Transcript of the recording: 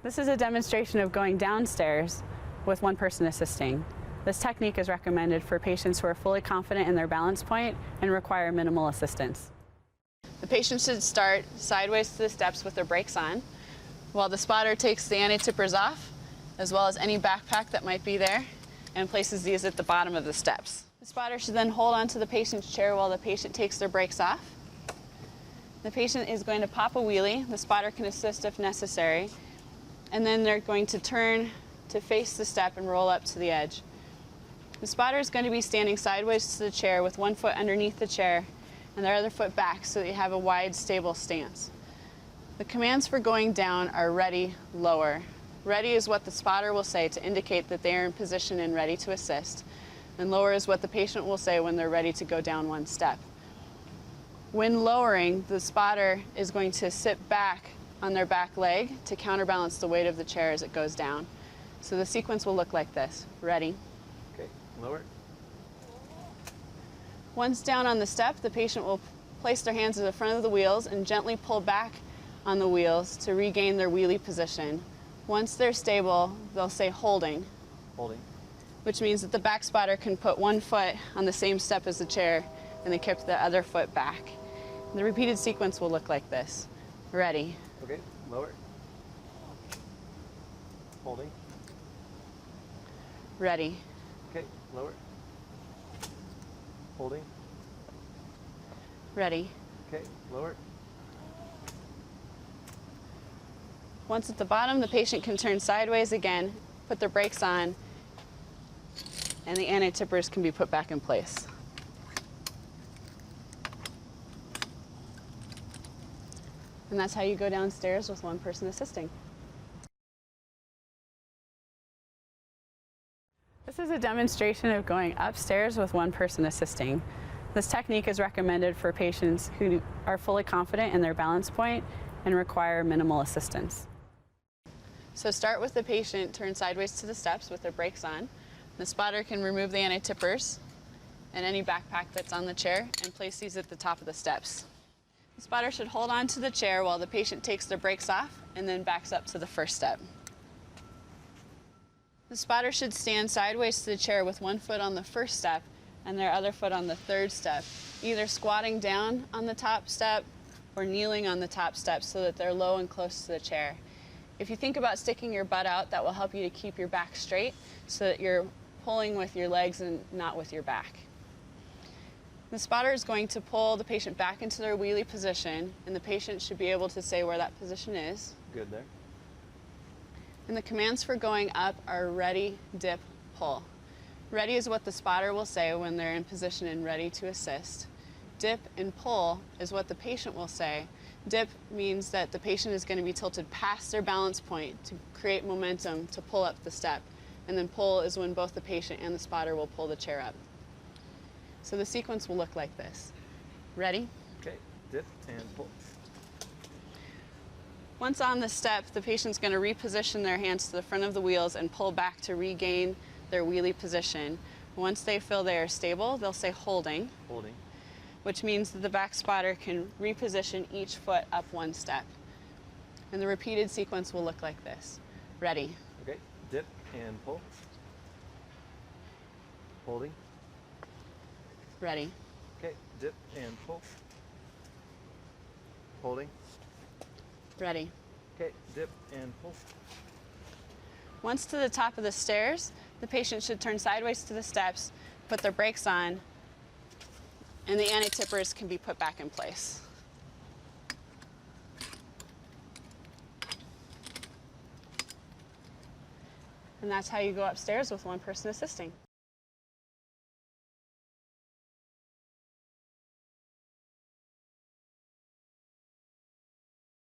This is a demonstration of going downstairs with one person assisting. This technique is recommended for patients who are fully confident in their balance point and require minimal assistance. The patient should start sideways to the steps with their brakes on, while the spotter takes the anti-tippers off, as well as any backpack that might be there, and places these at the bottom of the steps. The spotter should then hold onto the patient's chair while the patient takes their brakes off. The patient is going to pop a wheelie. The spotter can assist if necessary, and then they're going to turn to face the step and roll up to the edge. The spotter is going to be standing sideways to the chair with one foot underneath the chair and their other foot back so that you have a wide, stable stance. The commands for going down are ready, lower. Ready is what the spotter will say to indicate that they are in position and ready to assist, and lower is what the patient will say when they're ready to go down one step. When lowering, the spotter is going to sit back on their back leg to counterbalance the weight of the chair as it goes down. So the sequence will look like this. Ready. Okay, lower. Once down on the step, the patient will place their hands at the front of the wheels and gently pull back on the wheels to regain their wheelie position. Once they're stable, they'll say holding. Holding. Which means that the back spotter can put one foot on the same step as the chair and they kick the other foot back. The repeated sequence will look like this. Ready. Okay, lower. Holding. Ready. Okay, lower. Holding. Ready. Okay, lower. Once at the bottom, the patient can turn sideways again, put their brakes on, and the anti-tippers can be put back in place. And that's how you go downstairs with one person assisting. This is a demonstration of going upstairs with one person assisting. This technique is recommended for patients who are fully confident in their balance point and require minimal assistance. So start with the patient turned sideways to the steps with their brakes on. The spotter can remove the anti-tippers and any backpack that's on the chair and place these at the top of the steps. The spotter should hold on to the chair while the patient takes their brakes off and then backs up to the first step. The spotter should stand sideways to the chair with one foot on the first step and their other foot on the third step, either squatting down on the top step or kneeling on the top step so that they're low and close to the chair. If you think about sticking your butt out, that will help you to keep your back straight so that you're pulling with your legs and not with your back. The spotter is going to pull the patient back into their wheelie position, and the patient should be able to say where that position is. Good there. And the commands for going up are ready, dip, pull. Ready is what the spotter will say when they're in position and ready to assist. Dip and pull is what the patient will say. Dip means that the patient is going to be tilted past their balance point to create momentum to pull up the step. And then pull is when both the patient and the spotter will pull the chair up. So the sequence will look like this. Ready? Okay, dip and pull. Once on the step, the patient's going to reposition their hands to the front of the wheels and pull back to regain their wheelie position. Once they feel they are stable, they'll say holding. Holding. Which means that the back spotter can reposition each foot up one step. And the repeated sequence will look like this. Ready? Okay, dip and pull. Holding. Ready? Okay, dip and pull. Holding. Ready? Okay, dip and pull. Once to the top of the stairs, the patient should turn sideways to the steps, put their brakes on, and the anti-tippers can be put back in place. And that's how you go upstairs with one person assisting.